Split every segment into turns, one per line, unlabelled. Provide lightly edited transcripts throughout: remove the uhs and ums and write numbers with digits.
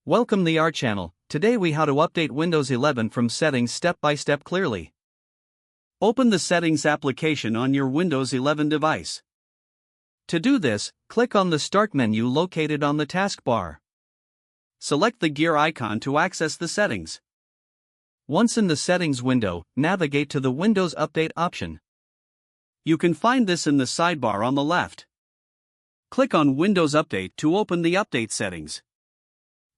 Welcome the our channel. Today we how to update Windows 11 from settings step by step clearly. Open the settings application on your Windows 11 device. To do this, click on the Start menu located on the taskbar. Select the gear icon to access the settings. Once in the settings window, navigate to the Windows Update option. You can find this in the sidebar on the left. Click on Windows Update to open the update settings.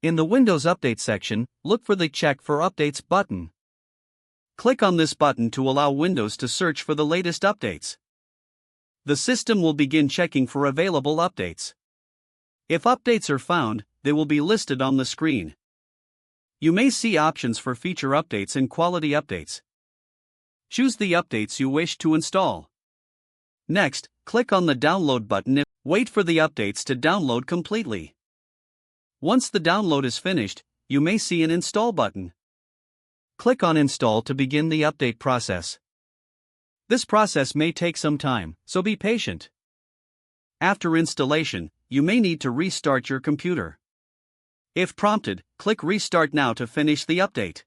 In the Windows Update section, look for the Check for Updates button. Click on this button to allow Windows to search for the latest updates. The system will begin checking for available updates. If updates are found, they will be listed on the screen. You may see options for feature updates and quality updates. Choose the updates you wish to install. Next, click on the Download button and wait for the updates to download completely. Once the download is finished, you may see an Install button. Click on Install to begin the update process. This process may take some time, so be patient. After installation, you may need to restart your computer. If prompted, click Restart Now to finish the update.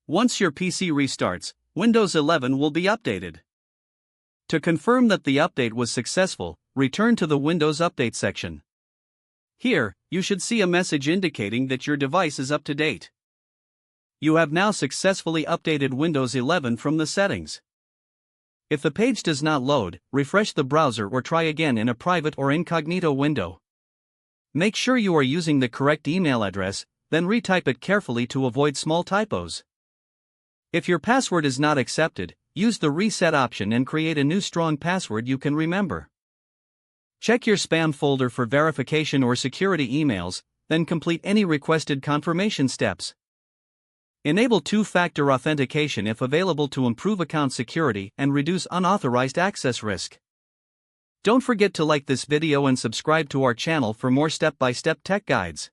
Once your PC restarts, Windows 11 will be updated. To confirm that the update was successful, return to the Windows Update section. Here, you should see a message indicating that your device is up to date. You have now successfully updated Windows 11 from the settings. If the page does not load, refresh the browser or try again in a private or incognito window. Make sure you are using the correct email address, then retype it carefully to avoid small typos. If your password is not accepted, use the Reset option and create a new strong password you can remember. Check your spam folder for verification or security emails, then complete any requested confirmation steps. Enable two-factor authentication if available to improve account security and reduce unauthorized access risk. Don't forget to like this video and subscribe to our channel for more step-by-step tech guides.